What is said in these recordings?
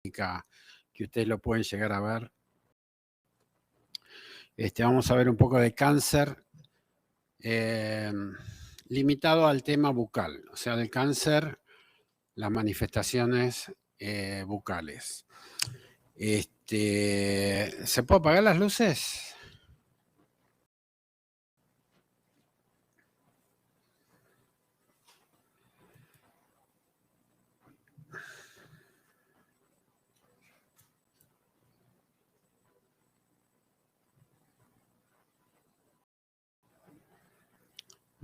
que ustedes lo pueden llegar a ver. Vamos a ver un poco de cáncer limitado al tema bucal, o sea, del cáncer, las manifestaciones bucales. ¿Se puede apagar las luces?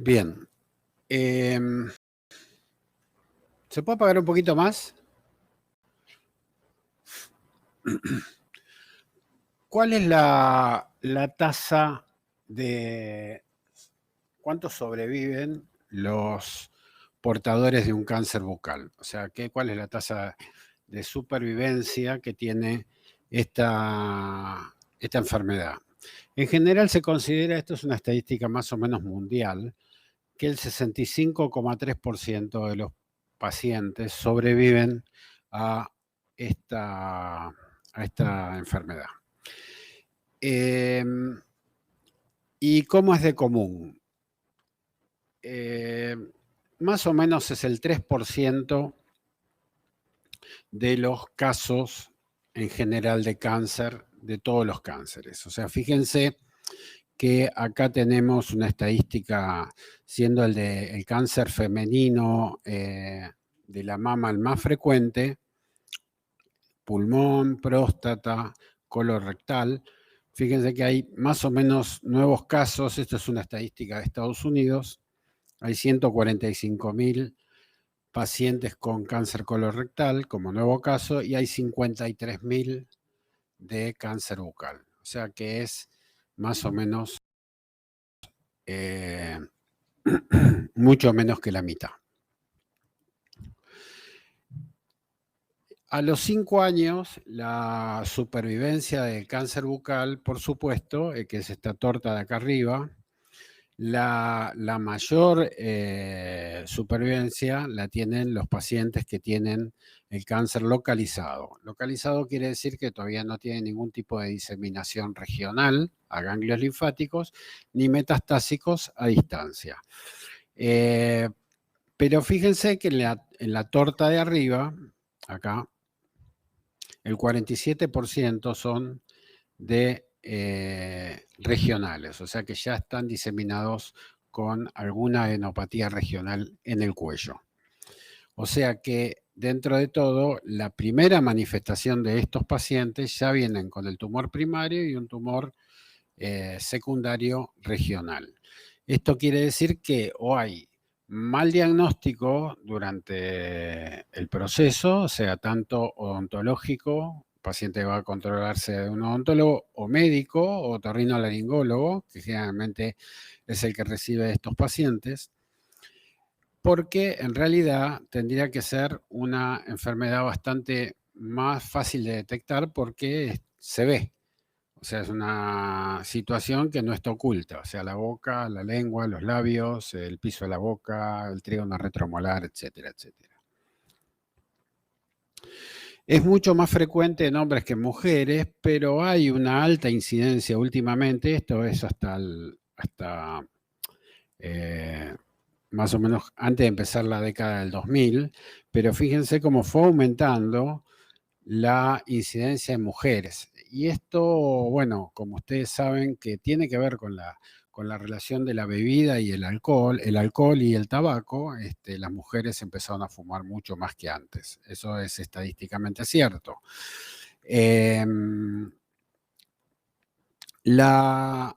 Bien. ¿Se puede apagar un poquito más? ¿Cuál es la tasa de cuántos sobreviven los portadores de un cáncer bucal? O sea, ¿cuál es la tasa de supervivencia que tiene esta enfermedad? En general se considera, esto es una estadística más o menos mundial, que el 65,3% de los pacientes sobreviven a esta enfermedad. ¿Y cómo es de común? Más o menos es el 3% de los casos en general de cáncer, de todos los cánceres. O sea, fíjense que acá tenemos una estadística, siendo el cáncer femenino de la mama el más frecuente, pulmón, próstata, colorectal. Fíjense que hay más o menos nuevos casos, esto es una estadística de Estados Unidos, hay 145.000 pacientes con cáncer colorectal como nuevo caso y hay 53.000 de cáncer bucal. O sea que es más o menos mucho menos que la mitad. A los 5 años, la supervivencia del cáncer bucal, por supuesto, que es esta torta de acá arriba, la mayor supervivencia la tienen los pacientes que tienen el cáncer localizado. Localizado quiere decir que todavía no tiene ningún tipo de diseminación regional a ganglios linfáticos ni metastásicos a distancia. Pero fíjense que en la torta de arriba, acá, el 47% son de regionales, o sea que ya están diseminados con alguna adenopatía regional en el cuello. O sea que dentro de todo, la primera manifestación de estos pacientes ya vienen con el tumor primario y un tumor secundario regional. Esto quiere decir que o hay mal diagnóstico durante el proceso, o sea, tanto odontológico, el paciente va a controlarse de un odontólogo, o médico, o otorrinolaringólogo, que generalmente es el que recibe estos pacientes, porque en realidad tendría que ser una enfermedad bastante más fácil de detectar porque se ve. O sea, es una situación que no está oculta. O sea, la boca, la lengua, los labios, el piso de la boca, el trígono retromolar, etcétera, etcétera. Es mucho más frecuente en hombres que en mujeres, pero hay una alta incidencia últimamente. Esto es hasta más o menos antes de empezar la década del 2000, pero fíjense cómo fue aumentando la incidencia en mujeres. Y esto, bueno, como ustedes saben, que tiene que ver con la relación de la bebida y el alcohol y el tabaco. Las mujeres empezaron a fumar mucho más que antes. Eso es estadísticamente cierto. La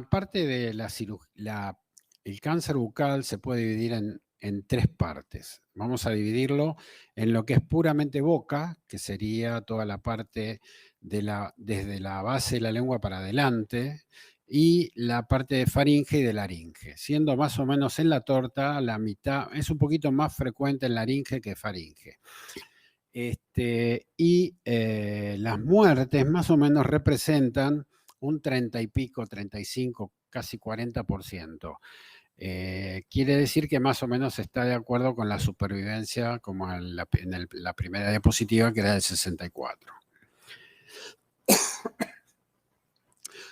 parte de la cirugía, el cáncer bucal se puede dividir en 3 partes. Vamos a dividirlo en lo que es puramente boca, que sería toda la parte desde la base de la lengua para adelante, y la parte de faringe y de laringe, siendo más o menos en la torta la mitad, es un poquito más frecuente en laringe que faringe. Las muertes más o menos representan un 30 y pico, 35, casi 40% quiere decir que más o menos está de acuerdo con la supervivencia como en la primera diapositiva, que era del 64.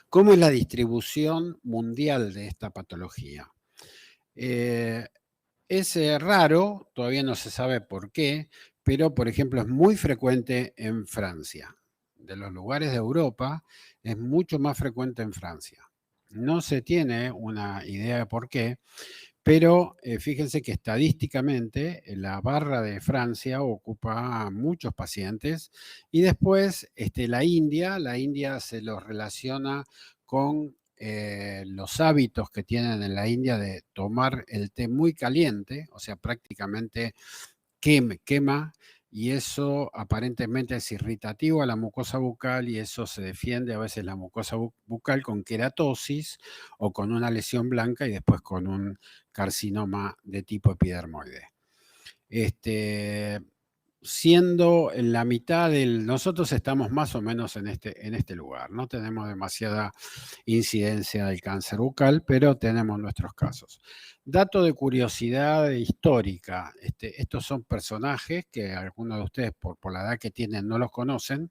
¿Cómo es la distribución mundial de esta patología? Es raro, todavía no se sabe por qué, pero por ejemplo es muy frecuente en Francia. De los lugares de Europa es mucho más frecuente en Francia. No se tiene una idea de por qué, pero fíjense que estadísticamente la barra de Francia ocupa muchos pacientes y después la India se los relaciona con los hábitos que tienen en la India de tomar el té muy caliente, o sea, prácticamente quema, y eso aparentemente es irritativo a la mucosa bucal y eso se defiende a veces la mucosa bucal con queratosis o con una lesión blanca y después con un carcinoma de tipo epidermoide. Siendo en la mitad nosotros estamos más o menos en este lugar, no tenemos demasiada incidencia del cáncer bucal, pero tenemos nuestros casos. Dato de curiosidad histórica, estos son personajes que algunos de ustedes por la edad que tienen no los conocen,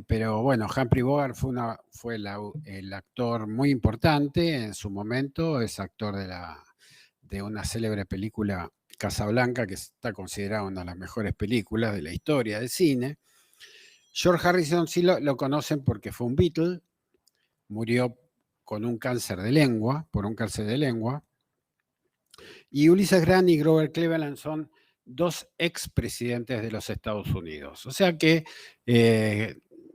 pero bueno, Humphrey Bogart fue el actor muy importante en su momento, es actor de una célebre película Casablanca, que está considerada una de las mejores películas de la historia del cine. George Harrison sí lo conocen porque fue un Beatle, murió con un cáncer de lengua, por un cáncer de lengua. Y Ulysses Grant y Grover Cleveland son dos expresidentes de los Estados Unidos. O sea que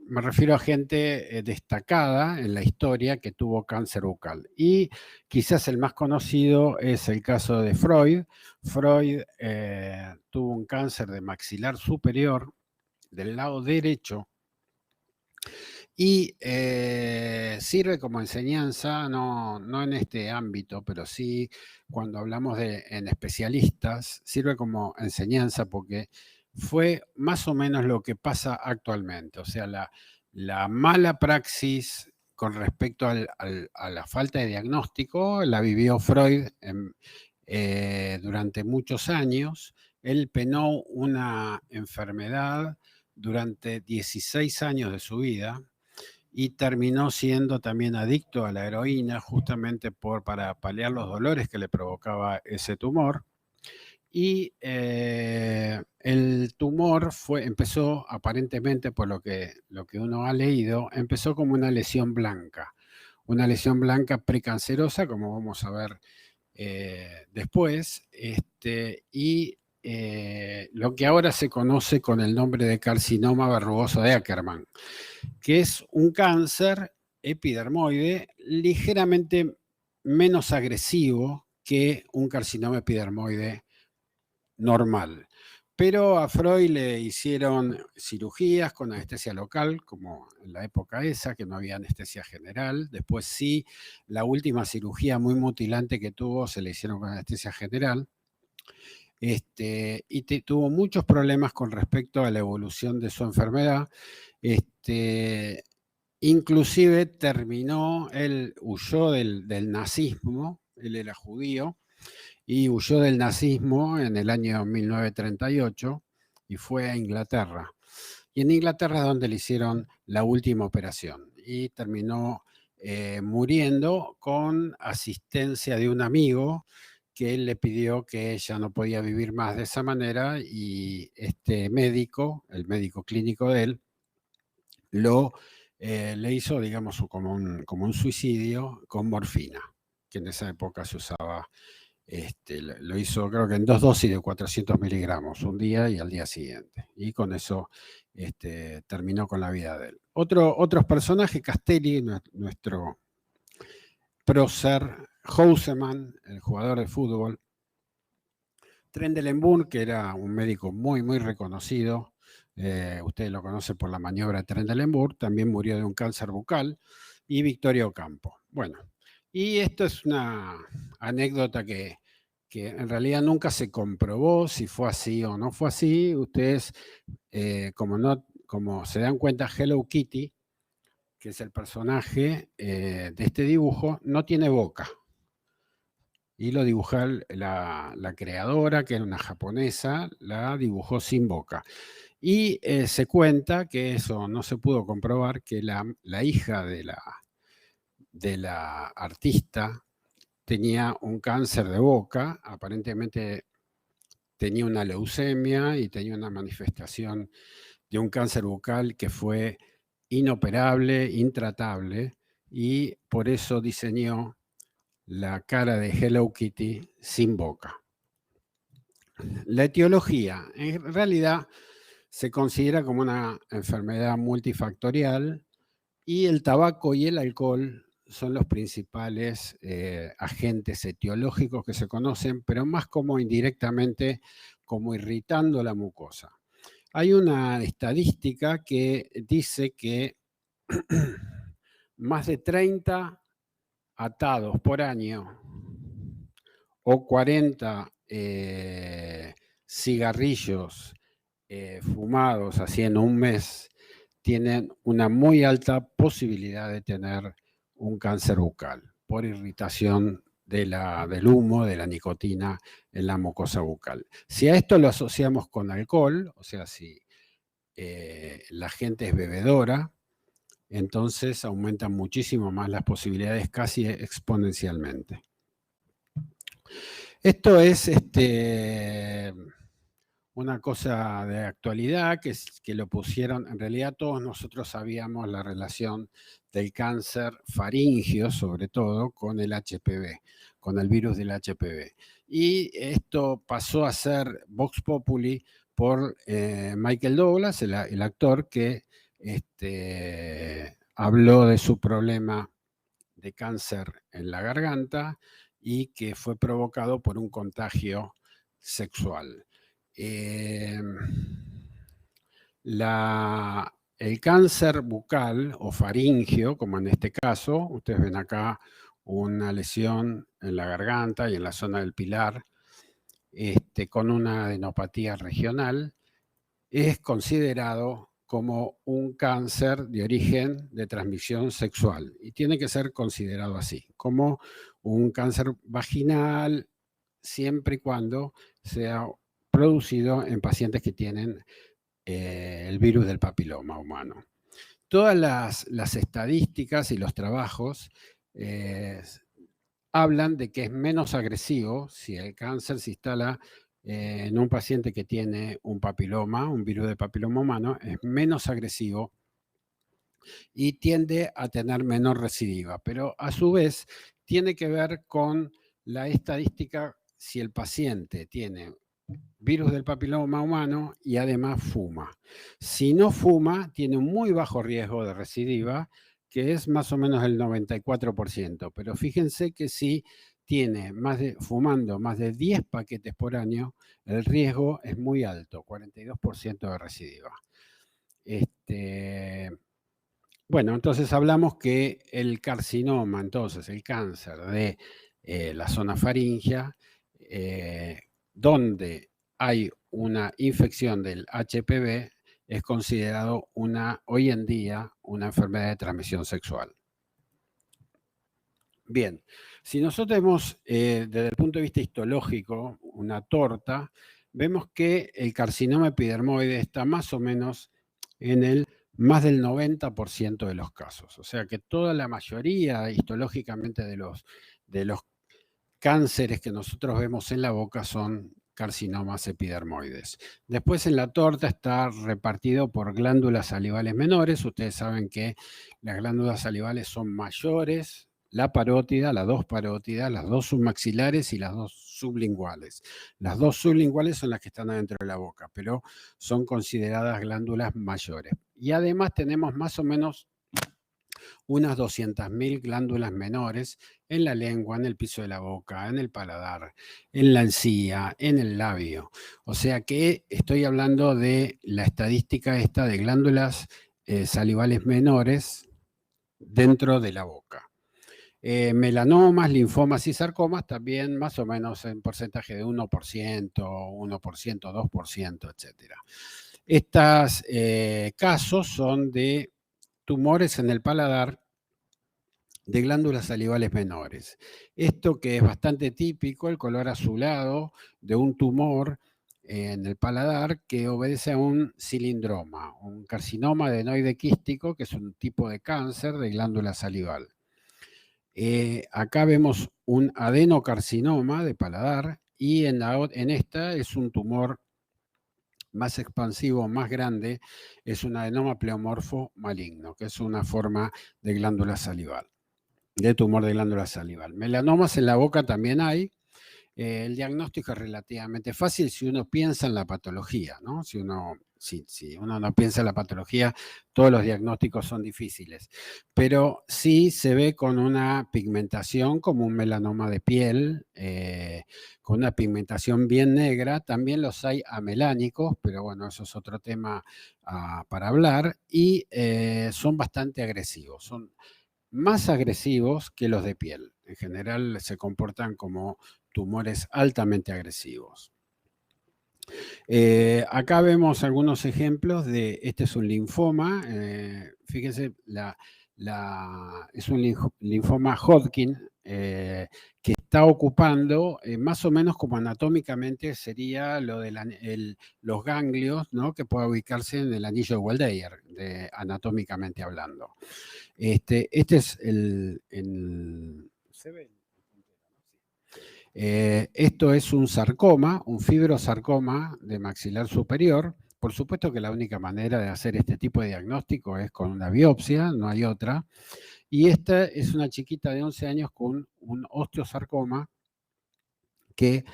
me refiero a gente destacada en la historia que tuvo cáncer bucal. Y quizás el más conocido es el caso de Freud. Freud tuvo un cáncer de maxilar superior del lado derecho y sirve como enseñanza, no en este ámbito, pero sí cuando hablamos en especialistas, sirve como enseñanza porque fue más o menos lo que pasa actualmente. O sea, la mala praxis con respecto a la falta de diagnóstico la vivió Freud durante muchos años. Él penó una enfermedad durante 16 años de su vida y terminó siendo también adicto a la heroína justamente para paliar los dolores que le provocaba ese tumor. Y el tumor empezó aparentemente, por lo que uno ha leído, empezó como una lesión blanca precancerosa, como vamos a ver después, y lo que ahora se conoce con el nombre de carcinoma verrugoso de Ackermann, que es un cáncer epidermoide ligeramente menos agresivo que un carcinoma epidermoide normal. Pero a Freud le hicieron cirugías con anestesia local, como en la época esa, que no había anestesia general. Después sí, la última cirugía muy mutilante que tuvo se le hicieron con anestesia general. Y tuvo muchos problemas con respecto a la evolución de su enfermedad. Inclusive él huyó del nazismo, él era judío, y huyó del nazismo en el año 1938 y fue a Inglaterra. Y en Inglaterra es donde le hicieron la última operación y terminó muriendo con asistencia de un amigo que él le pidió que ella no podía vivir más de esa manera y este médico, el médico clínico de él, le hizo, digamos, como un suicidio con morfina, que en esa época se usaba. Lo hizo creo que en 2 dosis de 400 miligramos, un día y al día siguiente. Y con eso terminó con la vida de él. Otros personajes, Castelli, nuestro prócer, Houseman, el jugador de fútbol, Trendelenburg, que era un médico muy, muy reconocido, ustedes lo conocen por la maniobra de Trendelenburg, también murió de un cáncer bucal, y Victorio Ocampo. Bueno, y esto es una anécdota que en realidad nunca se comprobó si fue así o no fue así. Ustedes, como se dan cuenta, Hello Kitty, que es el personaje de este dibujo, no tiene boca. y lo dibujó la creadora, que era una japonesa, la dibujó sin boca. Y se cuenta que eso no se pudo comprobar, que la hija de la artista tenía un cáncer de boca, aparentemente tenía una leucemia y tenía una manifestación de un cáncer bucal que fue inoperable, intratable, y por eso diseñó la cara de Hello Kitty sin boca. La etiología, en realidad se considera como una enfermedad multifactorial y el tabaco y el alcohol son los principales agentes etiológicos que se conocen, pero más como indirectamente, como irritando la mucosa. Hay una estadística que dice que más de 30 atados por año o 40 cigarrillos fumados así en un mes tienen una muy alta posibilidad de tener un cáncer bucal por irritación del humo, de la nicotina en la mucosa bucal. Si a esto lo asociamos con alcohol, o sea, si la gente es bebedora, entonces aumentan muchísimo más las posibilidades, casi exponencialmente. Esto es una cosa de actualidad que lo pusieron, en realidad todos nosotros sabíamos la relación del cáncer faríngeo, sobre todo, con el HPV, con el virus del HPV. Y esto pasó a ser Vox Populi por Michael Douglas, el actor que habló de su problema de cáncer en la garganta y que fue provocado por un contagio sexual. El cáncer bucal o faríngeo, como en este caso, ustedes ven acá una lesión en la garganta y en la zona del pilar, con una adenopatía regional, es considerado como un cáncer de origen de transmisión sexual y tiene que ser considerado así, como un cáncer vaginal, siempre y cuando sea producido en pacientes que tienen el virus del papiloma humano. Todas las estadísticas y los trabajos hablan de que es menos agresivo si el cáncer se instala en un paciente que tiene un papiloma, un virus de papiloma humano, es menos agresivo y tiende a tener menor recidiva, pero a su vez tiene que ver con la estadística si el paciente tiene virus del papiloma humano y además fuma. Si no fuma, tiene un muy bajo riesgo de recidiva, que es más o menos el 94%, pero fíjense que si tiene fumando más de 10 paquetes por año, el riesgo es muy alto, 42% de recidiva. Bueno, entonces hablamos que el carcinoma, entonces el cáncer de la zona faríngea, donde hay una infección del HPV, es considerado hoy en día una enfermedad de transmisión sexual. Bien, si nosotros vemos desde el punto de vista histológico una torta, vemos que el carcinoma epidermoide está más o menos en más del 90% de los casos. O sea que toda la mayoría histológicamente de los cánceres que nosotros vemos en la boca son carcinomas epidermoides. Después en la torta está repartido por glándulas salivales menores. Ustedes saben que las glándulas salivales son mayores, la parótida, las dos parótidas, las dos submaxilares y las dos sublinguales. Las dos sublinguales son las que están adentro de la boca, pero son consideradas glándulas mayores. Y además tenemos más o menos unas 200.000 glándulas menores en la lengua, en el piso de la boca, en el paladar, en la encía, en el labio. O sea que estoy hablando de la estadística esta de glándulas salivales menores dentro de la boca. Melanomas, linfomas y sarcomas también más o menos en porcentaje de 1%, 1%, 2%, etc. Estos casos son de tumores en el paladar de glándulas salivales menores. Esto que es bastante típico, el color azulado de un tumor en el paladar que obedece a un cilindroma, un carcinoma adenoide quístico, que es un tipo de cáncer de glándula salival. Acá vemos un adenocarcinoma de paladar y en esta es un tumor más expansivo, más grande, es un adenoma pleomorfo maligno, que es una forma de glándula salival, de tumor de glándula salival. Melanomas en la boca también hay. El diagnóstico es relativamente fácil si uno piensa en la patología, ¿no? Si uno no piensa en la patología, todos los diagnósticos son difíciles. Pero sí se ve con una pigmentación como un melanoma de piel, con una pigmentación bien negra. También los hay amelánicos, pero bueno, eso es otro tema para hablar. Y son bastante agresivos, son más agresivos que los de piel. En general se comportan como tumores altamente agresivos. Acá vemos algunos ejemplos de, este es un linfoma, fíjense, es un linfoma Hodgkin que está ocupando más o menos como anatómicamente sería lo de los ganglios, ¿no? Que puede ubicarse en el anillo de Waldeyer, anatómicamente hablando. Este es ¿se ve? Esto es un sarcoma, un fibrosarcoma de maxilar superior. Por supuesto que la única manera de hacer este tipo de diagnóstico es con una biopsia, no hay otra. Y esta es una chiquita de 11 años con un osteosarcoma que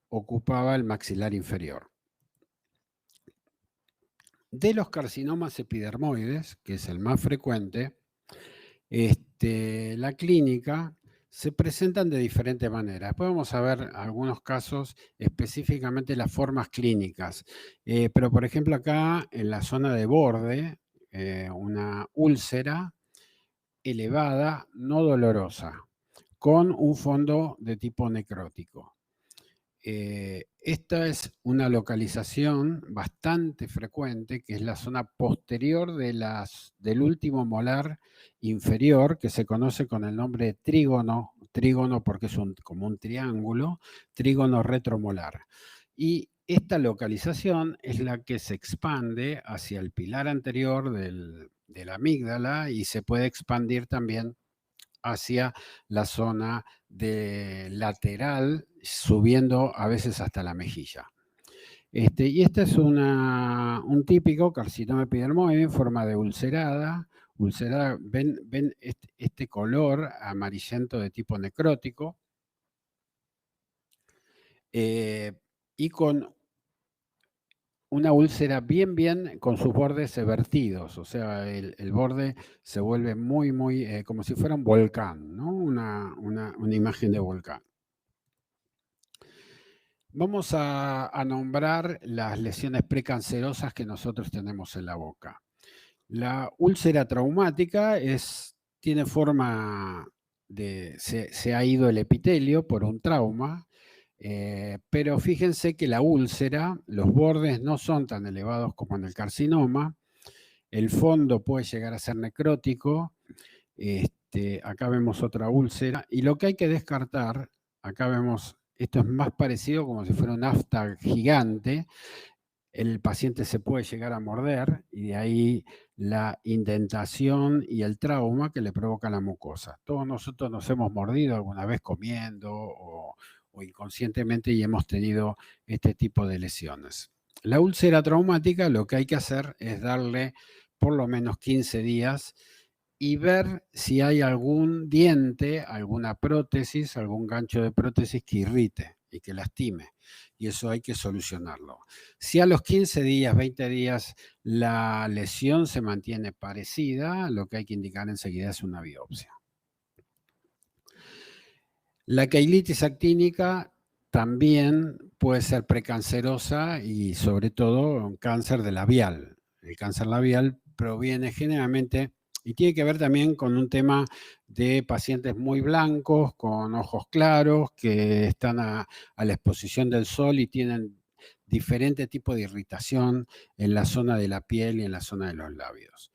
ocupaba el maxilar inferior. De los carcinomas epidermoides, que es el más frecuente, la clínica se presentan de diferentes maneras. Después vamos a ver algunos casos, específicamente las formas clínicas. Pero, por ejemplo, acá en la zona de borde, una úlcera elevada, no dolorosa, con un fondo de tipo necrótico. Esta es una localización bastante frecuente, que es la zona posterior del último molar inferior, que se conoce con el nombre de trígono porque es como un triángulo, trígono retromolar. Y esta localización es la que se expande hacia el pilar anterior de la amígdala y se puede expandir también hacia la zona de lateral, subiendo a veces hasta la mejilla. Y este es un típico carcinoma epidermoide en forma de ulcerada. Ven este color amarillento de tipo necrótico, y con una úlcera bien con sus bordes vertidos, o sea, el borde se vuelve muy, como si fuera un volcán, ¿no? Una imagen de volcán. Vamos a nombrar las lesiones precancerosas que nosotros tenemos en la boca. La úlcera traumática tiene forma se ha ido el epitelio por un trauma, pero fíjense que la úlcera, los bordes no son tan elevados como en el carcinoma, el fondo puede llegar a ser necrótico, acá vemos otra úlcera, y lo que hay que descartar, acá vemos, esto es más parecido como si fuera un afta gigante, el paciente se puede llegar a morder y de ahí la indentación y el trauma que le provoca la mucosa. Todos nosotros nos hemos mordido alguna vez comiendo o inconscientemente y hemos tenido este tipo de lesiones. La úlcera traumática, lo que hay que hacer es darle por lo menos 15 días y ver si hay algún diente, alguna prótesis, algún gancho de prótesis que irrite y que lastime. Y eso hay que solucionarlo. Si a los 15 días, 20 días, la lesión se mantiene parecida, lo que hay que indicar enseguida es una biopsia. La queilitis actínica también puede ser precancerosa y sobre todo un cáncer de labial. El cáncer labial proviene generalmente y tiene que ver también con un tema de pacientes muy blancos, con ojos claros, que están a la exposición del sol y tienen diferente tipo de irritación en la zona de la piel y en la zona de los labios.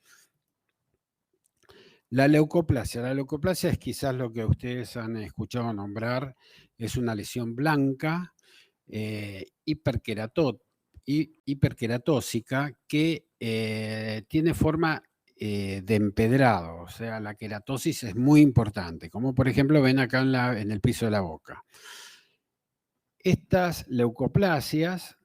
La leucoplasia. La leucoplasia es quizás lo que ustedes han escuchado nombrar, es una lesión blanca hiperqueratósica que tiene forma de empedrado, o sea, la queratosis es muy importante, como por ejemplo ven acá en el piso de la boca. Estas leucoplasias,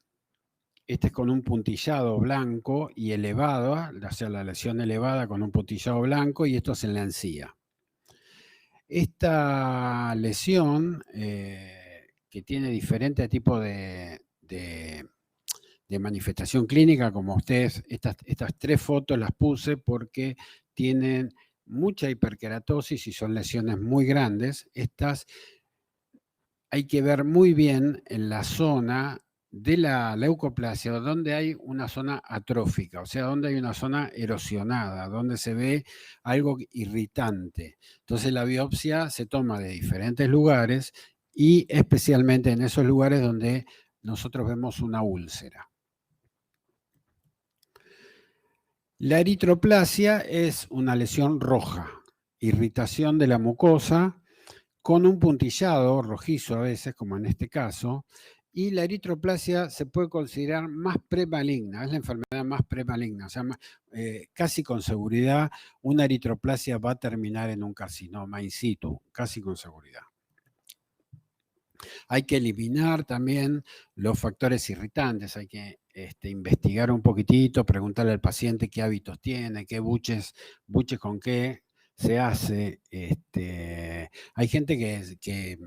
este es con un puntillado blanco y elevado, o sea, la lesión elevada con un puntillado blanco, y esto es en la encía. Esta lesión, que tiene diferentes tipos de manifestación clínica, como ustedes, estas 3 fotos las puse porque tienen mucha hiperkeratosis y son lesiones muy grandes. Estas hay que ver muy bien en la zona de la leucoplasia, donde hay una zona atrófica, o sea, donde hay una zona erosionada, donde se ve algo irritante. Entonces la biopsia se toma de diferentes lugares y especialmente en esos lugares donde nosotros vemos una úlcera. La eritroplasia es una lesión roja, irritación de la mucosa con un puntillado rojizo a veces, como en este caso, y la eritroplasia se puede considerar más premaligna, es la enfermedad más premaligna, o sea, casi con seguridad una eritroplasia va a terminar en un carcinoma in situ, casi con seguridad. Hay que eliminar también los factores irritantes, hay que investigar un poquitito, preguntarle al paciente qué hábitos tiene, qué buches con qué se hace. Hay gente que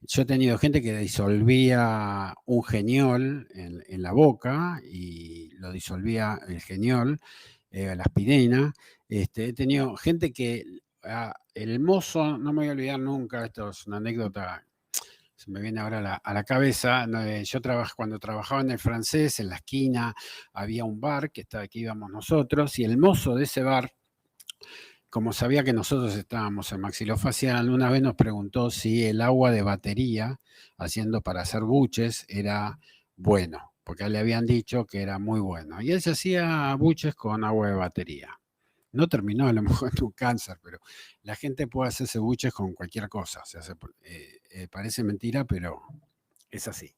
yo he tenido gente que disolvía un geniol en la boca y lo disolvía el geniol, la aspirina. He tenido gente que el mozo, no me voy a olvidar nunca, esto es una anécdota, se me viene ahora a la cabeza. Yo cuando trabajaba en el Francés, en la esquina había un bar que íbamos nosotros, y el mozo de ese bar, como sabía que nosotros estábamos en maxilofacial, una vez nos preguntó si el agua de batería, haciendo para hacer buches, era bueno, porque le habían dicho que era muy bueno. Y él se hacía buches con agua de batería. No terminó a lo mejor en un cáncer, pero la gente puede hacerse buches con cualquier cosa. O sea, parece mentira, pero es así.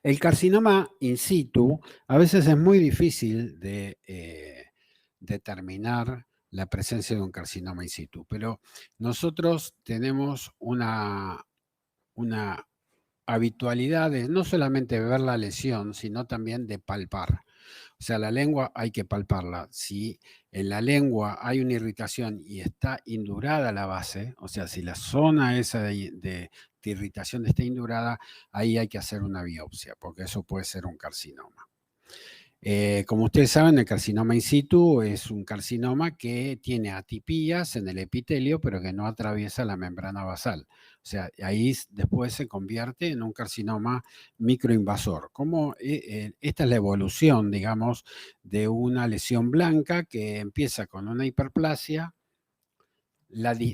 El carcinoma in situ a veces es muy difícil de determinar la presencia de un carcinoma in situ, pero nosotros tenemos una habitualidad de no solamente ver la lesión, sino también de palpar. O sea, la lengua hay que palparla. Si en la lengua hay una irritación y está indurada la base, o sea, si la zona esa de irritación está indurada, ahí hay que hacer una biopsia, porque eso puede ser un carcinoma. Como ustedes saben, el carcinoma in situ es un carcinoma que tiene atipías en el epitelio, pero que no atraviesa la membrana basal. O sea, ahí después se convierte en un carcinoma microinvasor. Esta es la evolución, digamos, de una lesión blanca que empieza con una hiperplasia,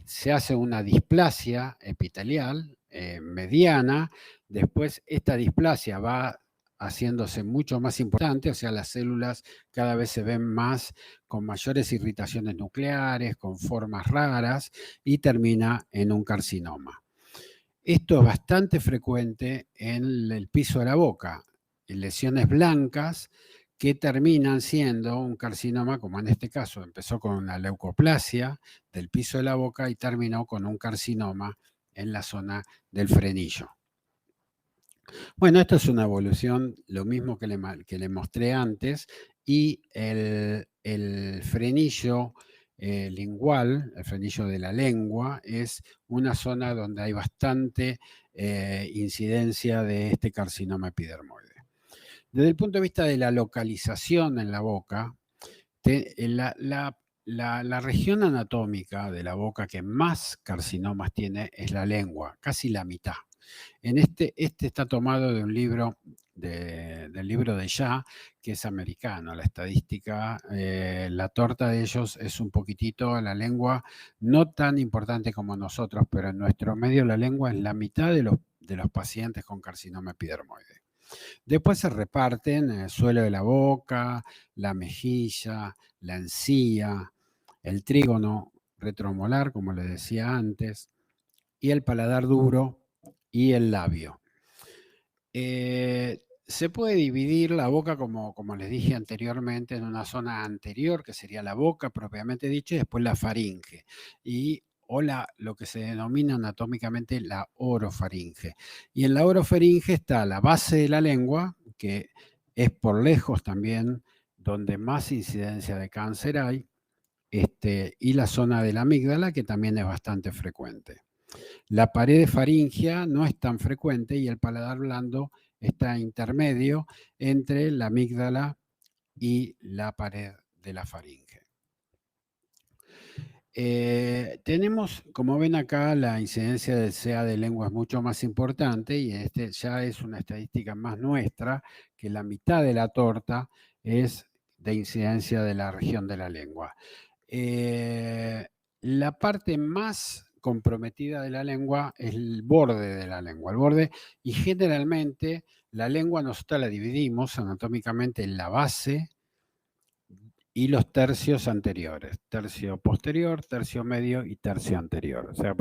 se hace una displasia epitelial mediana, después esta displasia va haciéndose mucho más importante, o sea, las células cada vez se ven más con mayores irritaciones nucleares, con formas raras, y termina en un carcinoma. Esto es bastante frecuente en el piso de la boca, en lesiones blancas que terminan siendo un carcinoma, como en este caso empezó con una leucoplasia del piso de la boca y terminó con un carcinoma en la zona del frenillo. Bueno, esto es una evolución, lo mismo que le mostré antes, y el frenillo lingual, el frenillo de la lengua, es una zona donde hay bastante incidencia de este carcinoma epidermoide. Desde el punto de vista de la localización en la boca, la región anatómica de la boca que más carcinomas tiene es la lengua, casi la mitad. Este está tomado de un libro, del libro de Ya, que es americano, la estadística, la torta de ellos es un poquitito, la lengua no tan importante como nosotros, pero en nuestro medio la lengua es la mitad de los pacientes con carcinoma epidermoide. Después se reparten el suelo de la boca, la mejilla, la encía, el trígono retromolar, como les decía antes, y el paladar duro y el labio. Se puede dividir la boca, como les dije anteriormente, en una zona anterior, que sería la boca propiamente dicha, y después la faringe, o lo que se denomina anatómicamente la orofaringe. Y en la orofaringe está la base de la lengua, que es por lejos también donde más incidencia de cáncer hay, y la zona de la amígdala, que también es bastante frecuente. La pared faríngea no es tan frecuente y el paladar blando está intermedio entre la amígdala y la pared de la faringe. Tenemos, como ven acá, la incidencia del CA de lengua es mucho más importante y ya es una estadística más nuestra, que la mitad de la torta es de incidencia de la región de la lengua. La parte más comprometida de la lengua es el borde de la lengua. El borde, y generalmente la lengua nosotros la dividimos anatómicamente en la base y los tercios anteriores, tercio posterior, tercio medio y tercio anterior. O sea,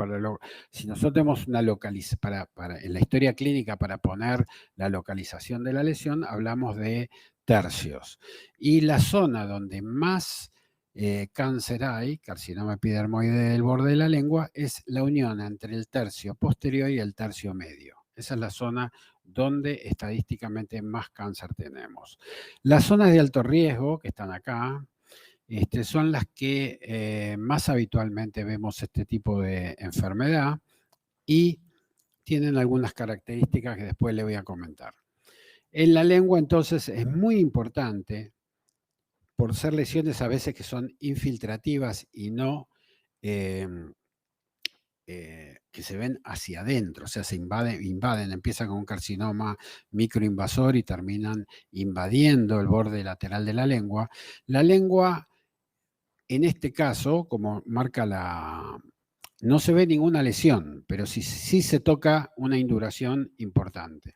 si nosotros tenemos una localización, en la historia clínica, para poner la localización de la lesión, hablamos de tercios. Y la zona donde más cáncer hay, carcinoma epidermoide del borde de la lengua, es la unión entre el tercio posterior y el tercio medio. Esa es la zona donde estadísticamente más cáncer tenemos. Las zonas de alto riesgo, que están acá, son las que más habitualmente vemos este tipo de enfermedad y tienen algunas características que después le voy a comentar. En la lengua, entonces, es muy importante, por ser lesiones a veces que son infiltrativas y no que se ven hacia adentro, o sea, se invaden, empiezan con un carcinoma microinvasor y terminan invadiendo el borde lateral de la lengua. La lengua, en este caso, como marca no se ve ninguna lesión, pero sí se toca una induración importante.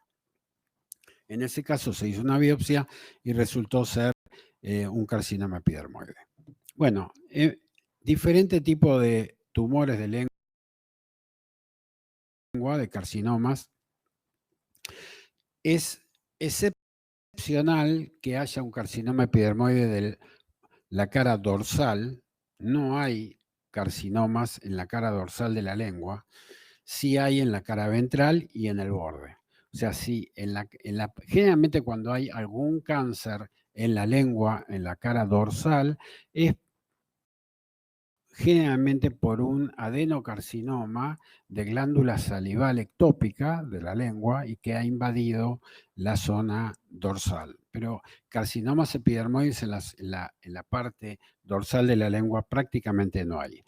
En ese caso se hizo una biopsia y resultó ser un carcinoma epidermoide. Bueno, diferente tipo de tumores de lengua, de carcinomas, es excepcional que haya un carcinoma epidermoide de la cara dorsal. No hay carcinomas en la cara dorsal de la lengua, sí hay en la cara ventral y en el borde. O sea, sí, generalmente cuando hay algún cáncer en la lengua, en la cara dorsal, es generalmente por un adenocarcinoma de glándula salival ectópica de la lengua y que ha invadido la zona dorsal. Pero carcinomas epidermoides en la parte dorsal de la lengua prácticamente no hay.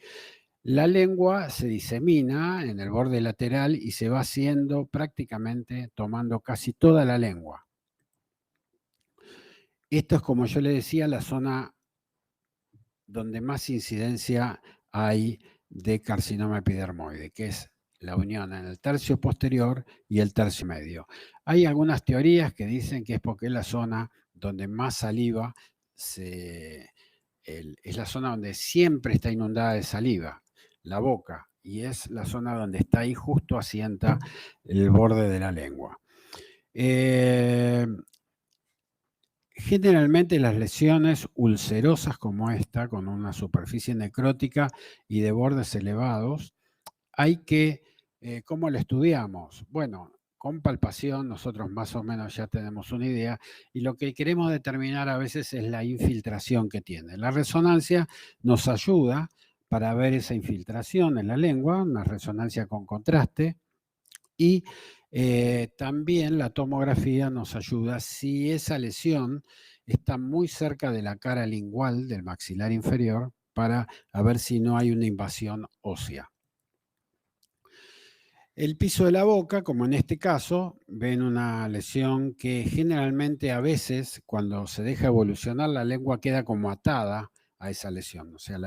La lengua se disemina en el borde lateral y se va haciendo prácticamente tomando casi toda la lengua. Esto es, como yo le decía, la zona donde más incidencia hay de carcinoma epidermoide, que es la unión en el tercio posterior y el tercio medio. Hay algunas teorías que dicen que es porque es la zona donde más saliva, es la zona donde siempre está inundada de saliva, la boca, y es la zona donde está ahí justo asienta el borde de la lengua. Generalmente las lesiones ulcerosas como esta, con una superficie necrótica y de bordes elevados, hay que, ¿cómo la estudiamos? Bueno, con palpación nosotros más o menos ya tenemos una idea y lo que queremos determinar a veces es la infiltración que tiene. La resonancia nos ayuda para ver esa infiltración en la lengua, una resonancia con contraste, y también la tomografía nos ayuda si esa lesión está muy cerca de la cara lingual del maxilar inferior para ver si no hay una invasión ósea. El piso de la boca, como en este caso, ven una lesión que generalmente a veces cuando se deja evolucionar la lengua queda como atada a esa lesión. O sea,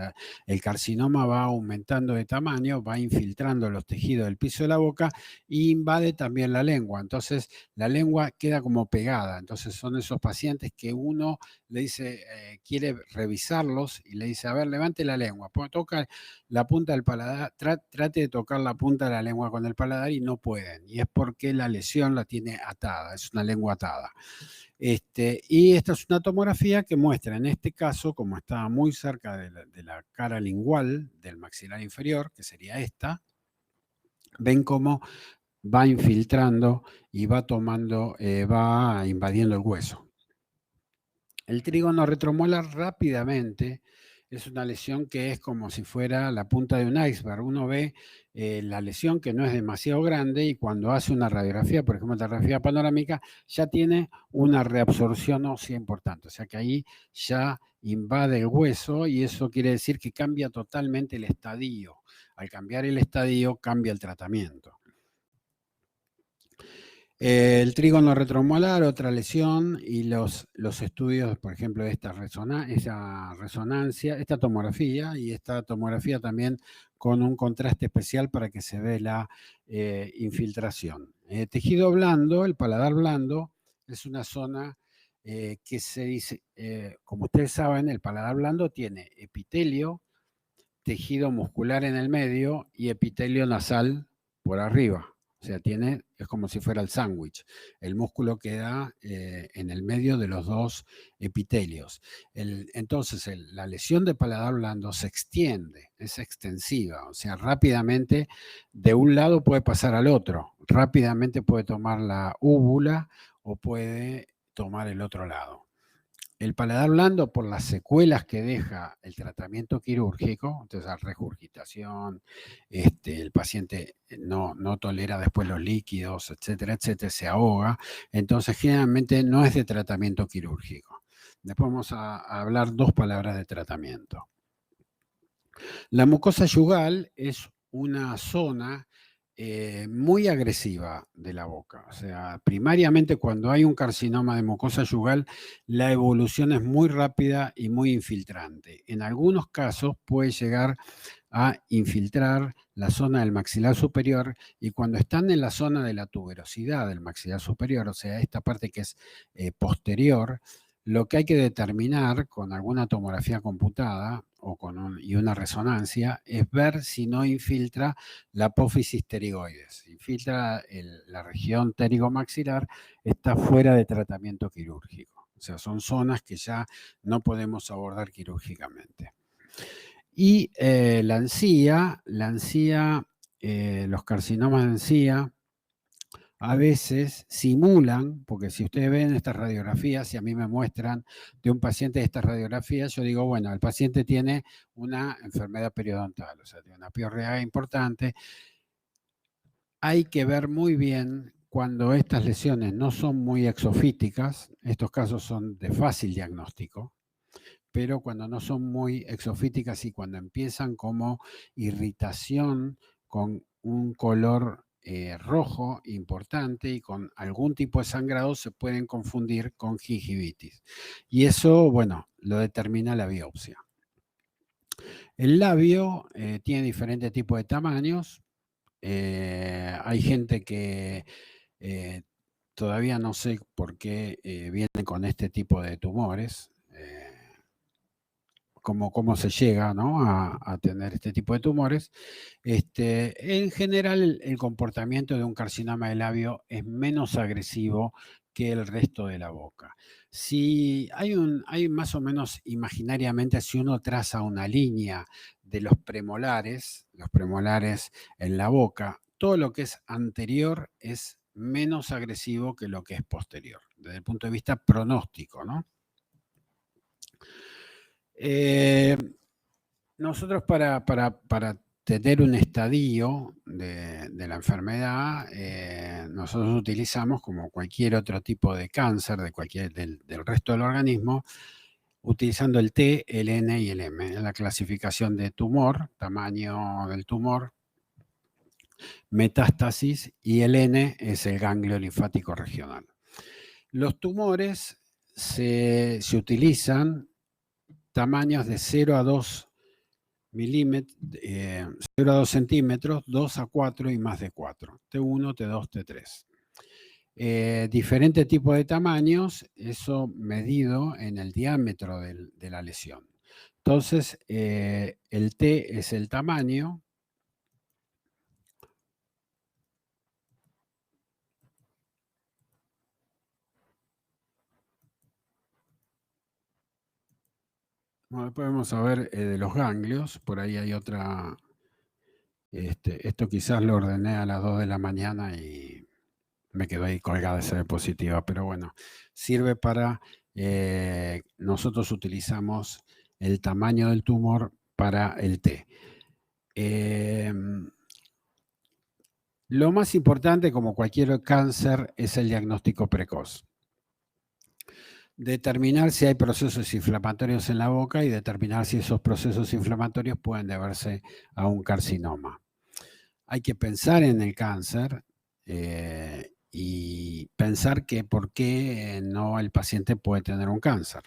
el carcinoma va aumentando de tamaño, va infiltrando los tejidos del piso de la boca e invade también la lengua. Entonces, la lengua queda como pegada. Entonces, son esos pacientes que uno le dice, quiere revisarlos y le dice, a ver, levante la lengua, toca la punta del paladar, trate de tocar la punta de la lengua con el paladar y no pueden. Y es porque la lesión la tiene atada, es una lengua atada. Y esta es una tomografía que muestra, en este caso, como está muy cerca de la cara lingual del maxilar inferior, que sería esta, ven cómo va infiltrando y va tomando, va invadiendo el hueso. El trígono retromolar rápidamente es una lesión que es como si fuera la punta de un iceberg. Uno ve la lesión que no es demasiado grande y cuando hace una radiografía, por ejemplo, la radiografía panorámica, ya tiene una reabsorción ósea importante. O sea que ahí ya invade el hueso y eso quiere decir que cambia totalmente el estadio. Al cambiar el estadio, cambia el tratamiento. El trígono retromolar, otra lesión, y los estudios, por ejemplo, de esa resonancia, esta tomografía, y esta tomografía también con un contraste especial para que se vea la infiltración. Tejido blando, el paladar blando, es una zona que se dice, como ustedes saben, el paladar blando tiene epitelio, tejido muscular en el medio y epitelio nasal por arriba. O sea, es como si fuera el sándwich. El músculo queda en el medio de los dos epitelios. Entonces, la lesión de paladar blando se extiende, es extensiva. O sea, rápidamente de un lado puede pasar al otro. Rápidamente puede tomar la úvula o puede tomar el otro lado. El paladar blando, por las secuelas que deja el tratamiento quirúrgico, entonces la regurgitación, el paciente no tolera después los líquidos, etcétera, etcétera, se ahoga, entonces generalmente no es de tratamiento quirúrgico. Después vamos a hablar dos palabras de tratamiento. La mucosa yugal es una zona muy agresiva de la boca. O sea, primariamente cuando hay un carcinoma de mucosa yugal, la evolución es muy rápida y muy infiltrante. En algunos casos puede llegar a infiltrar la zona del maxilar superior y cuando están en la zona de la tuberosidad del maxilar superior, o sea, esta parte que es posterior, lo que hay que determinar con alguna tomografía computada y una resonancia es ver si no infiltra la apófisis pterigoides. Si infiltra la región pterigomaxilar, está fuera de tratamiento quirúrgico. O sea, son zonas que ya no podemos abordar quirúrgicamente. Y la encía, los carcinomas de encía, a veces simulan, porque si ustedes ven estas radiografías, si a mí me muestran de un paciente de estas radiografías, yo digo, bueno, el paciente tiene una enfermedad periodontal, o sea, tiene una piorrea importante. Hay que ver muy bien cuando estas lesiones no son muy exofíticas, estos casos son de fácil diagnóstico, pero cuando no son muy exofíticas y cuando empiezan como irritación con un color rojo importante y con algún tipo de sangrado, se pueden confundir con gingivitis. Y eso, bueno, lo determina la biopsia. El labio tiene diferentes tipos de tamaños. Hay gente que todavía no sé por qué viene con este tipo de tumores. Cómo se llega, ¿no?, a tener este tipo de tumores. En general, el comportamiento de un carcinoma de labio es menos agresivo que el resto de la boca. Si hay más o menos imaginariamente, si uno traza una línea de los premolares en la boca, todo lo que es anterior es menos agresivo que lo que es posterior, desde el punto de vista pronóstico, ¿no? Nosotros para tener un estadio de la enfermedad, nosotros utilizamos, como cualquier otro tipo de cáncer del resto del organismo, utilizando el T, el N y el M, la clasificación de tumor, tamaño del tumor, metástasis, y el N es el ganglio linfático regional. Los tumores se utilizan tamaños de 0 a 2 milímetros, 0 a 2 centímetros, 2 a 4 y más de 4, T1, T2, T3. diferentes tipos de tamaños, eso medido en el diámetro de la lesión. Entonces, el T es el tamaño. Bueno, después vamos a ver de los ganglios, por ahí hay otra. Esto quizás lo ordené a las 2 de la mañana y me quedó ahí colgada esa diapositiva, pero bueno, sirve para, nosotros utilizamos el tamaño del tumor para el T. Lo más importante, como cualquier cáncer, es el diagnóstico precoz. Determinar si hay procesos inflamatorios en la boca y determinar si esos procesos inflamatorios pueden deberse a un carcinoma. Hay que pensar en el cáncer y pensar que por qué no el paciente puede tener un cáncer.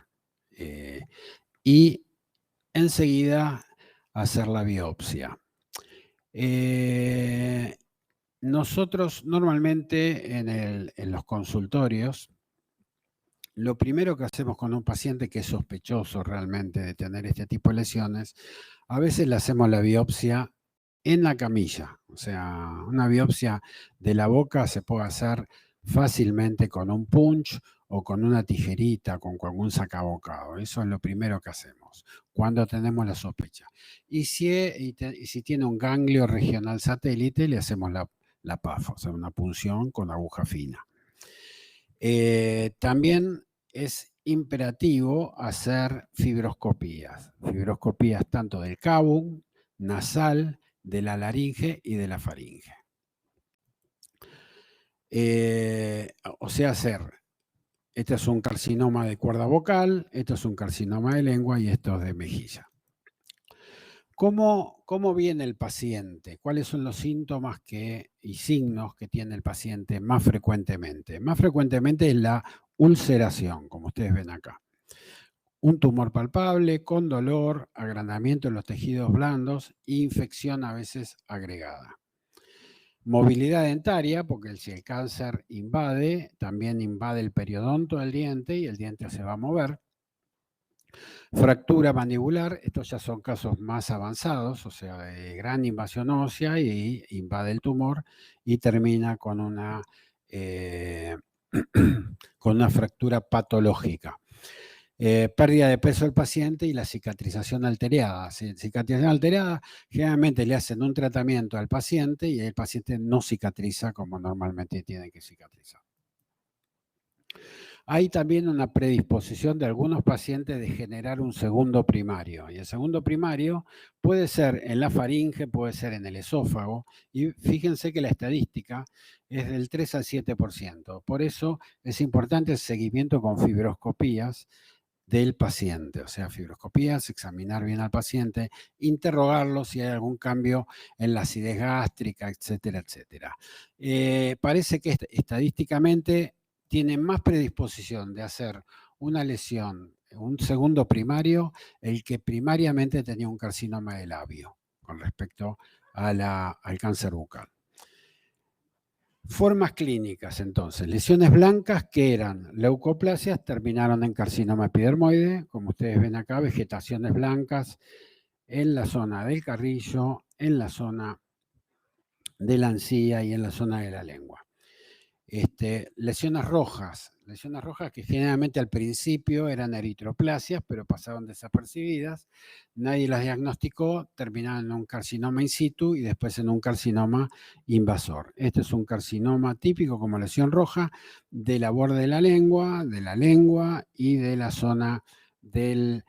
Y enseguida hacer la biopsia. Nosotros normalmente en los consultorios, lo primero que hacemos con un paciente que es sospechoso realmente de tener este tipo de lesiones, a veces le hacemos la biopsia en la camilla. O sea, una biopsia de la boca se puede hacer fácilmente con un punch o con una tijerita, con algún sacabocado. Eso es lo primero que hacemos cuando tenemos la sospecha. Y si tiene un ganglio regional satélite, le hacemos la PAF, o sea, una punción con aguja fina. También es imperativo hacer fibroscopías tanto del cavum, nasal, de la laringe y de la faringe. O sea, este es un carcinoma de cuerda vocal, esto es un carcinoma de lengua y esto es de mejilla. ¿Cómo viene el paciente? ¿Cuáles son los síntomas y signos que tiene el paciente más frecuentemente? Más frecuentemente es la ulceración, como ustedes ven acá. Un tumor palpable con dolor, agrandamiento en los tejidos blandos e infección a veces agregada. Movilidad dentaria, porque si el cáncer invade, también invade el periodonto del diente y el diente se va a mover. Fractura mandibular, estos ya son casos más avanzados, o sea, de gran invasión ósea y invade el tumor y termina con una fractura patológica. Pérdida de peso del paciente y la cicatrización alterada. Cicatrización alterada, generalmente le hacen un tratamiento al paciente y el paciente no cicatriza como normalmente tiene que cicatrizar. Hay también una predisposición de algunos pacientes de generar un segundo primario. Y el segundo primario puede ser en la faringe, puede ser en el esófago. Y fíjense que la estadística es del 3 al 7%. Por eso es importante el seguimiento con fibroscopías del paciente. O sea, fibroscopías, examinar bien al paciente, interrogarlo si hay algún cambio en la acidez gástrica, etcétera, etcétera. Parece que estadísticamente tiene más predisposición de hacer una lesión, un segundo primario, el que primariamente tenía un carcinoma de labio con respecto al cáncer bucal. Formas clínicas, entonces. Lesiones blancas que eran leucoplasias terminaron en carcinoma epidermoide, como ustedes ven acá, vegetaciones blancas en la zona del carrillo, en la zona de la encía y en la zona de la lengua. Lesiones rojas que generalmente al principio eran eritroplasias, pero pasaron desapercibidas, nadie las diagnosticó, terminaron en un carcinoma in situ y después en un carcinoma invasor. Este es un carcinoma típico como lesión roja de la borde de la lengua y de la zona del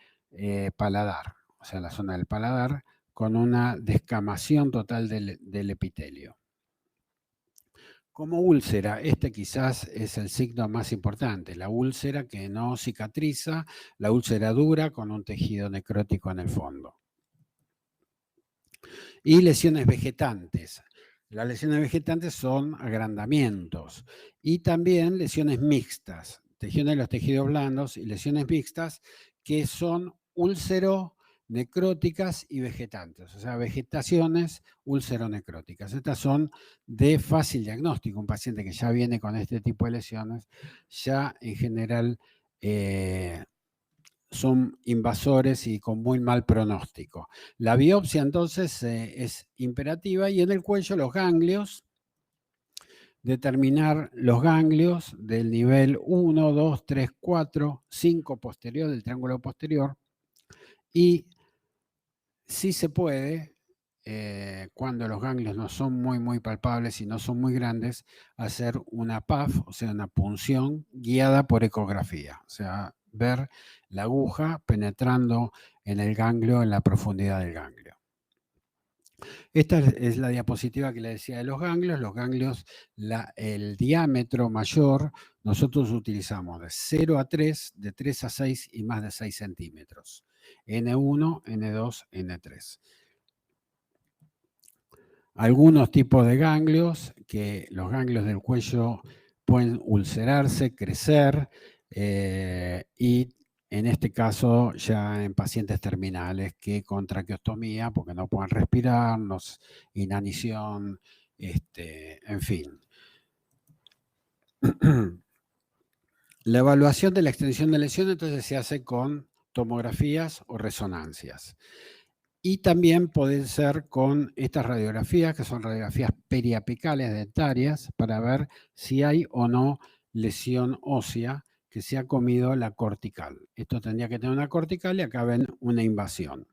paladar, o sea, la zona del paladar con una descamación total del epitelio. Como úlcera, este quizás es el signo más importante, la úlcera que no cicatriza, la úlcera dura con un tejido necrótico en el fondo. Y lesiones vegetantes. Las lesiones vegetantes son agrandamientos y también lesiones mixtas, lesiones de los tejidos blandos y lesiones mixtas que son úlcero necróticas y vegetantes, o sea, vegetaciones ulceronecróticas. Estas son de fácil diagnóstico. Un paciente que ya viene con este tipo de lesiones, ya en general son invasores y con muy mal pronóstico. La biopsia entonces es imperativa, y en el cuello los ganglios, determinar los ganglios del nivel 1, 2, 3, 4, 5 posterior, del triángulo posterior, y si se puede, cuando los ganglios no son muy palpables y no son muy grandes, hacer una PAF, o sea, una punción guiada por ecografía, o sea, ver la aguja penetrando en el ganglio, en la profundidad del ganglio. Esta es la diapositiva que le decía de los ganglios. Los ganglios, el diámetro mayor, nosotros utilizamos de 0 a 3, de 3 a 6 y más de 6 centímetros. N1, N2, N3. Algunos tipos de ganglios, que los ganglios del cuello pueden ulcerarse, crecer, y en este caso ya en pacientes terminales que con traqueostomía, porque no pueden respirar, inanición, en fin. La evaluación de la extensión de lesión entonces se hace con tomografías o resonancias. Y también puede ser con estas radiografías, que son radiografías periapicales dentarias, para ver si hay o no lesión ósea que se ha comido la cortical. Esto tendría que tener una cortical y acá ven una invasión.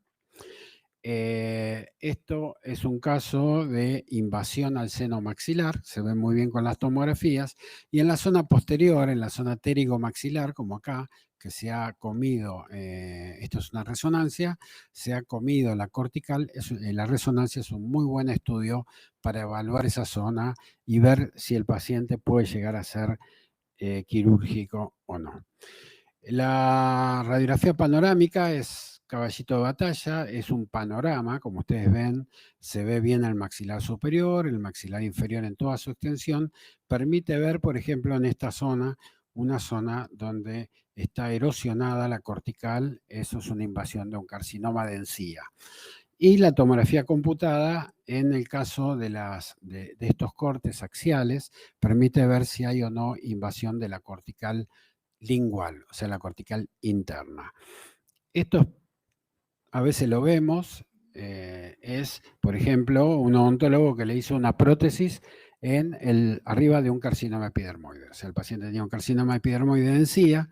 Esto es un caso de invasión al seno maxilar, se ve muy bien con las tomografías, y en la zona posterior, en la zona pterigomaxilar, como acá, que se ha comido, esto es una resonancia, se ha comido la cortical. La resonancia es un muy buen estudio para evaluar esa zona y ver si el paciente puede llegar a ser quirúrgico o no. La radiografía panorámica es caballito de batalla, es un panorama, como ustedes ven, se ve bien el maxilar superior, el maxilar inferior en toda su extensión, permite ver, por ejemplo, en esta zona, una zona donde está erosionada la cortical, eso es una invasión de un carcinoma de encía. Y la tomografía computada, en el caso de estos cortes axiales, permite ver si hay o no invasión de la cortical lingual, o sea, la cortical interna. Esto a veces lo vemos, es, por ejemplo, un odontólogo que le hizo una prótesis arriba de un carcinoma epidermoide. O sea, el paciente tenía un carcinoma epidermoide de encía,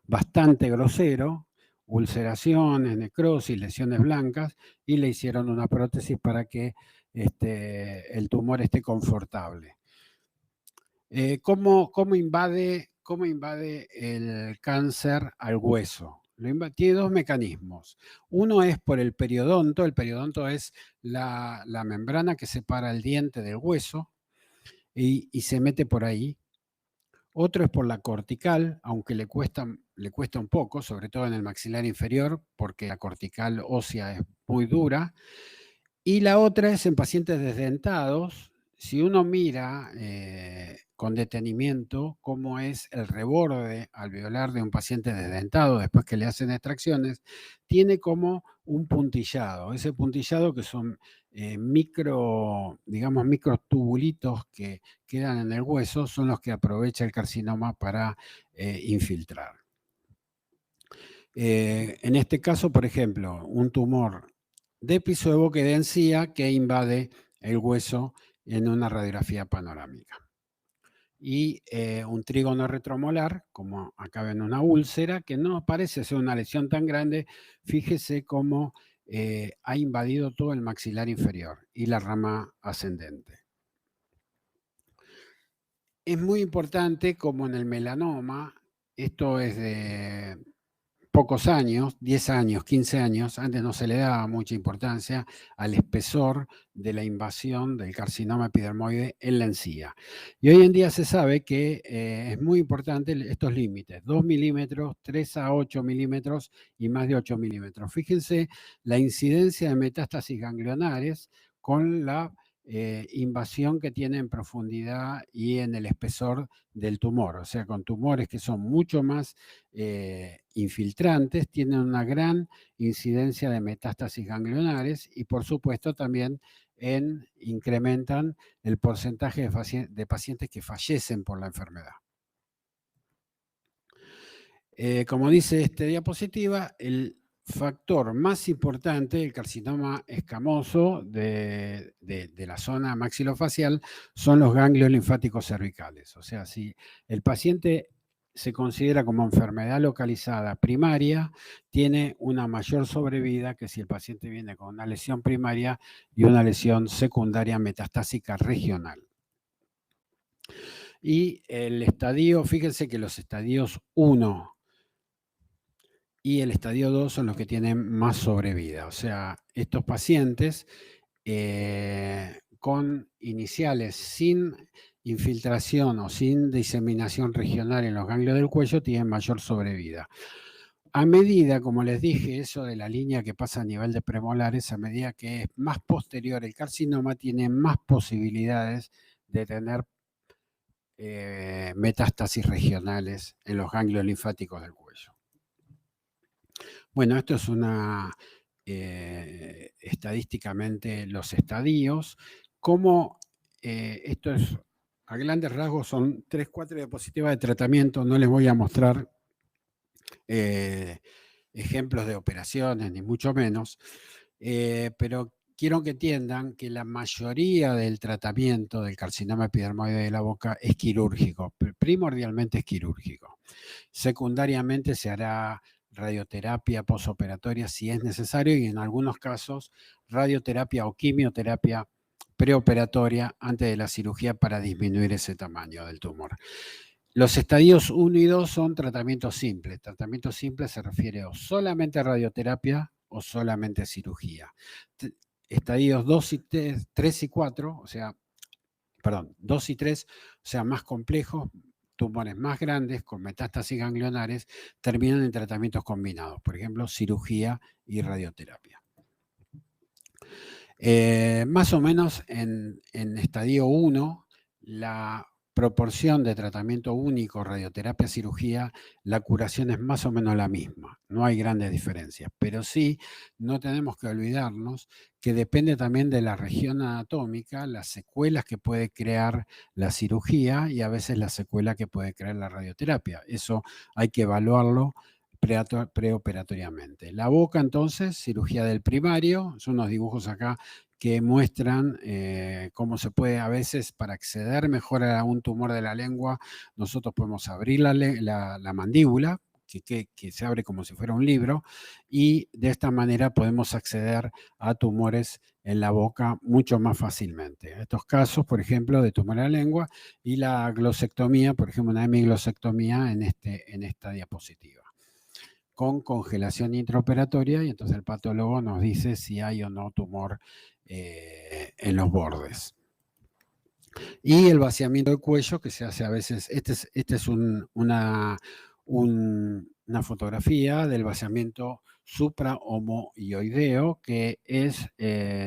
bastante grosero, ulceraciones, necrosis, lesiones blancas, y le hicieron una prótesis para que el tumor esté confortable. ¿Cómo invade el cáncer al hueso? Tiene dos mecanismos. Uno es por el periodonto. El periodonto es la membrana que separa el diente del hueso y se mete por ahí. Otro es por la cortical, aunque le cuesta un poco, sobre todo en el maxilar inferior, porque la cortical ósea es muy dura. Y la otra es en pacientes desdentados. Si uno mira con detenimiento cómo es el reborde alveolar de un paciente desdentado después que le hacen extracciones, tiene como un puntillado. Ese puntillado, que son microtubulitos que quedan en el hueso, son los que aprovecha el carcinoma para infiltrar. En este caso, por ejemplo, un tumor de piso de boca y de encía que invade el hueso en una radiografía panorámica. Y un trígono retromolar, como acá ven una úlcera, que no parece ser una lesión tan grande. Fíjese cómo ha invadido todo el maxilar inferior y la rama ascendente. Es muy importante, como en el melanoma, esto es de pocos años, 10 años, 15 años, antes no se le daba mucha importancia al espesor de la invasión del carcinoma epidermoide en la encía. Y hoy en día se sabe que es muy importante estos límites: 2 milímetros, 3 a 8 milímetros y más de 8 milímetros. Fíjense la incidencia de metástasis ganglionares con la invasión que tiene en profundidad y en el espesor del tumor. O sea, con tumores que son mucho más infiltrantes, tienen una gran incidencia de metástasis ganglionares y, por supuesto, también incrementan el porcentaje de pacientes que fallecen por la enfermedad. Como dice esta diapositiva, el factor más importante del carcinoma escamoso de la zona maxilofacial son los ganglios linfáticos cervicales. O sea, si el paciente se considera como enfermedad localizada primaria, tiene una mayor sobrevida que si el paciente viene con una lesión primaria y una lesión secundaria metastásica regional. Y el estadio, fíjense que los estadios 1 y el estadio 2 son los que tienen más sobrevida. O sea, estos pacientes con iniciales sin infiltración o sin diseminación regional en los ganglios del cuello tienen mayor sobrevida. A medida, como les dije, eso de la línea que pasa a nivel de premolares, a medida que es más posterior el carcinoma, tiene más posibilidades de tener metástasis regionales en los ganglios linfáticos del cuello. Bueno, esto es estadísticamente los estadios. Como esto es, a grandes rasgos, son 3, 4 diapositivas de tratamiento. No les voy a mostrar ejemplos de operaciones, ni mucho menos, pero quiero que entiendan que la mayoría del tratamiento del carcinoma epidermoide de la boca es quirúrgico, primordialmente es quirúrgico. Secundariamente se hará radioterapia posoperatoria si es necesario y en algunos casos radioterapia o quimioterapia preoperatoria antes de la cirugía para disminuir ese tamaño del tumor. Los estadios 1 y 2 son tratamientos simples. Tratamiento simple se refiere o solamente a radioterapia o solamente a cirugía. Estadios 2 y 3 y 4, o sea, perdón, 2 y 3, o sea, más complejos, tumores más grandes con metástasis ganglionares, terminan en tratamientos combinados, por ejemplo, cirugía y radioterapia. Más o menos en estadio 1, la proporción de tratamiento único, radioterapia, cirugía, la curación es más o menos la misma. No hay grandes diferencias, pero sí no tenemos que olvidarnos que depende también de la región anatómica, las secuelas que puede crear la cirugía y a veces la secuela que puede crear la radioterapia. Eso hay que evaluarlo preoperatoriamente. La boca, entonces, cirugía del primario, son unos dibujos acá que muestran cómo se puede a veces, para acceder mejor a un tumor de la lengua, nosotros podemos abrir la mandíbula, que se abre como si fuera un libro, y de esta manera podemos acceder a tumores en la boca mucho más fácilmente. Estos casos, por ejemplo, de tumor en la lengua y la glosectomía, por ejemplo, una hemiglosectomía en esta diapositiva, con congelación intraoperatoria, y entonces el patólogo nos dice si hay o no tumor en los bordes. Y el vaciamiento del cuello, que se hace a veces, este es una fotografía del vaciamiento supraomoioideo, que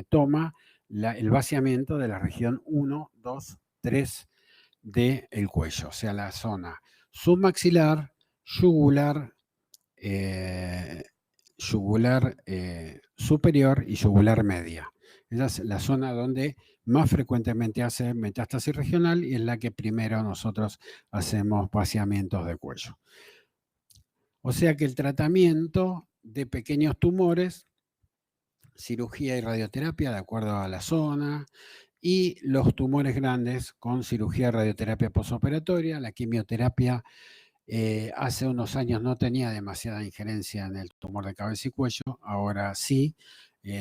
toma el vaciamiento de la región 1, 2, 3 del cuello, o sea, la zona submaxilar, yugular, superior y yugular media. Esa es la zona donde más frecuentemente hace metástasis regional y es la que primero nosotros hacemos vaciamientos de cuello. O sea que el tratamiento de pequeños tumores, cirugía y radioterapia de acuerdo a la zona, y los tumores grandes con cirugía y radioterapia posoperatoria. La quimioterapia hace unos años no tenía demasiada injerencia en el tumor de cabeza y cuello, ahora sí.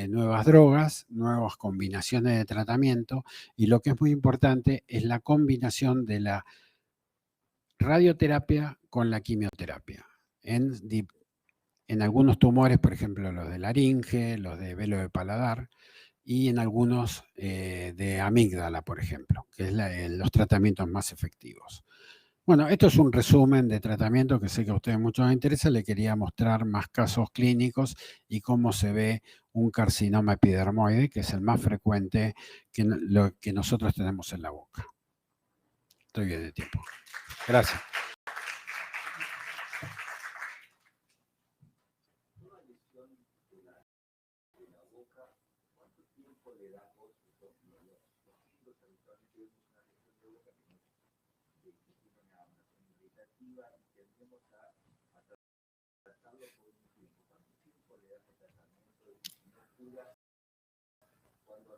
Nuevas drogas, nuevas combinaciones de tratamiento, y lo que es muy importante es la combinación de la radioterapia con la quimioterapia. En algunos tumores, por ejemplo, los de laringe, los de velo de paladar, y en algunos de amígdala, por ejemplo, que es los tratamientos más efectivos. Bueno, esto es un resumen de tratamiento que sé que a ustedes mucho les interesa. Le quería mostrar más casos clínicos y cómo se ve un carcinoma epidermoide, que es el más frecuente lo que nosotros tenemos en la boca. Estoy bien de tiempo. Gracias.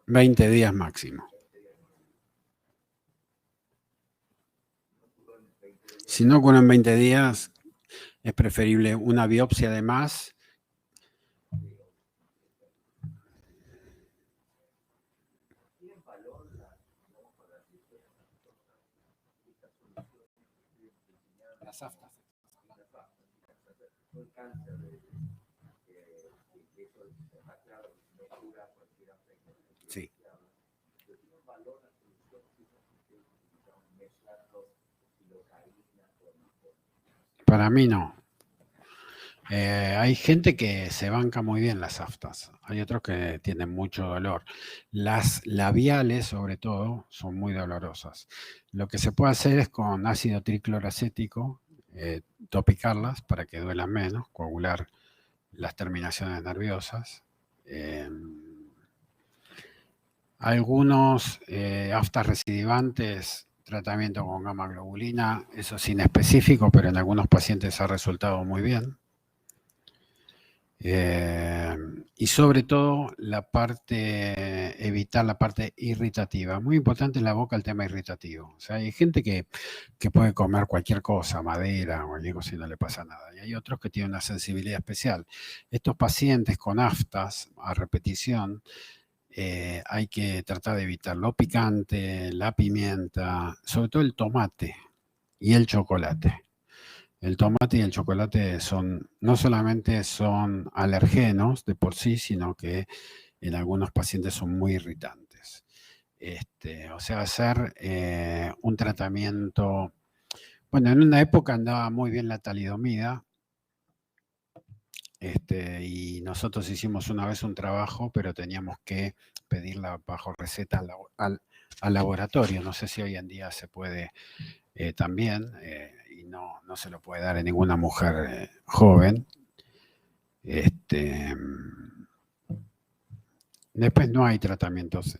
$20 días máximo. Si no curan en 20 días, es preferible una biopsia de más. Las aftas. Sí. Para mí no. Hay gente que se banca muy bien las aftas, hay otros que tienen mucho dolor. Las labiales, sobre todo, son muy dolorosas. Lo que se puede hacer es con ácido tricloracético, topicarlas para que duelan menos, coagular las terminaciones nerviosas. Algunos aftas recidivantes, tratamiento con gamma globulina, eso es inespecífico, pero en algunos pacientes ha resultado muy bien. Y sobre todo evitar la parte irritativa. Muy importante en la boca el tema irritativo. O sea, hay gente que puede comer cualquier cosa, madera, cualquier cosa y no le pasa nada. Y hay otros que tienen una sensibilidad especial. Estos pacientes con aftas a repetición, hay que tratar de evitar lo picante, la pimienta, sobre todo el tomate y el chocolate. El tomate y el chocolate no solamente son alergenos de por sí, sino que en algunos pacientes son muy irritantes. O sea, hacer un tratamiento. Bueno, en una época andaba muy bien la talidomida, y nosotros hicimos una vez un trabajo, pero teníamos que pedirla bajo receta al laboratorio. No sé si hoy en día se puede también, y no se lo puede dar a ninguna mujer joven. Después no hay tratamientos.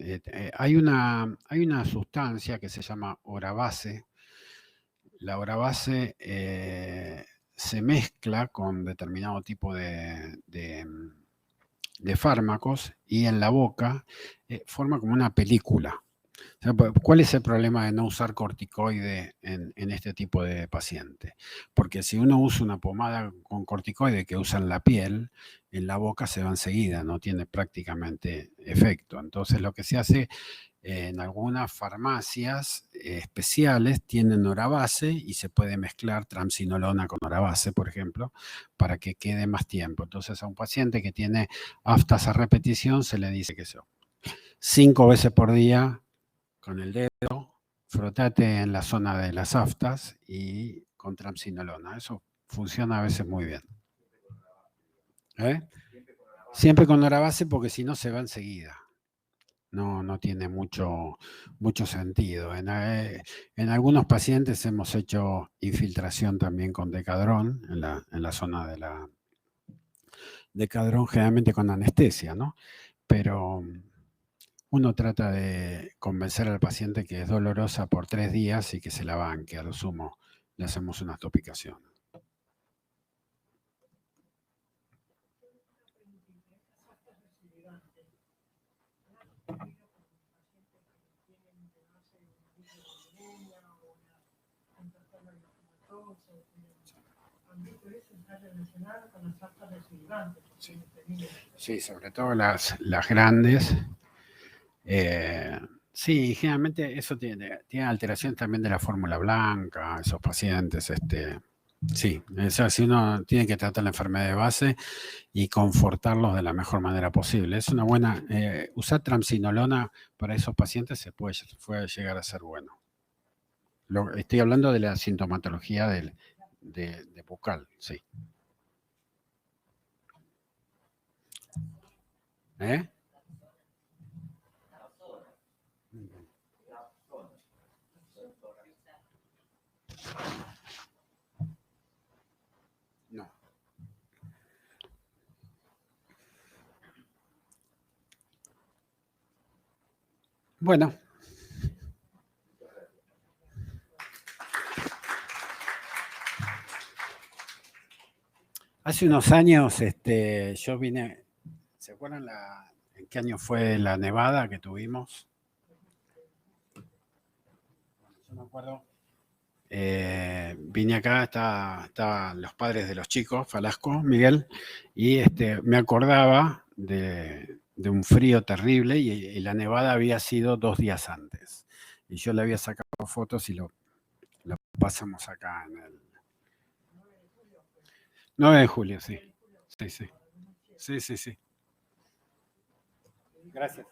Hay una sustancia que se llama Orabase. La Orabase se mezcla con determinado tipo de fármacos y en la boca forma como una película. ¿Cuál es el problema de no usar corticoide en este tipo de paciente? Porque si uno usa una pomada con corticoide que usa en la piel, en la boca se va enseguida, no tiene prácticamente efecto. Entonces lo que se hace en algunas farmacias especiales tienen Orabase y se puede mezclar triamcinolona con Orabase, por ejemplo, para que quede más tiempo. Entonces a un paciente que tiene aftas a repetición se le dice que eso, 5 veces por día con el dedo, frotate en la zona de las aftas y con triamcinolona. Eso funciona a veces muy bien. Siempre con Orabase porque si no se va enseguida. No tiene mucho sentido. En algunos pacientes hemos hecho infiltración también con Decadron en la zona de la Decadron, generalmente con anestesia, ¿no? Pero uno trata de convencer al paciente que es dolorosa por 3 días y que se la banque. A lo sumo le hacemos una topicación. Sí, sobre todo las grandes. Sí, generalmente eso tiene alteraciones también de la fórmula blanca, esos pacientes. Sí, si uno tiene que tratar la enfermedad de base y confortarlos de la mejor manera posible. Es una buena. Usar triamcinolona para esos pacientes puede llegar a ser bueno. Estoy hablando de la sintomatología de bucal, sí. ¿Eh? No. Bueno. Hace unos años yo vine, ¿se acuerdan en qué año fue la nevada que tuvimos? Yo me acuerdo, vine acá, estaban los padres de los chicos, Falasco, Miguel, y me acordaba de un frío terrible y la nevada había sido 2 días antes. Y yo le había sacado fotos y lo pasamos acá en el 9 de julio, sí. Sí, sí. Sí, sí, sí. Gracias.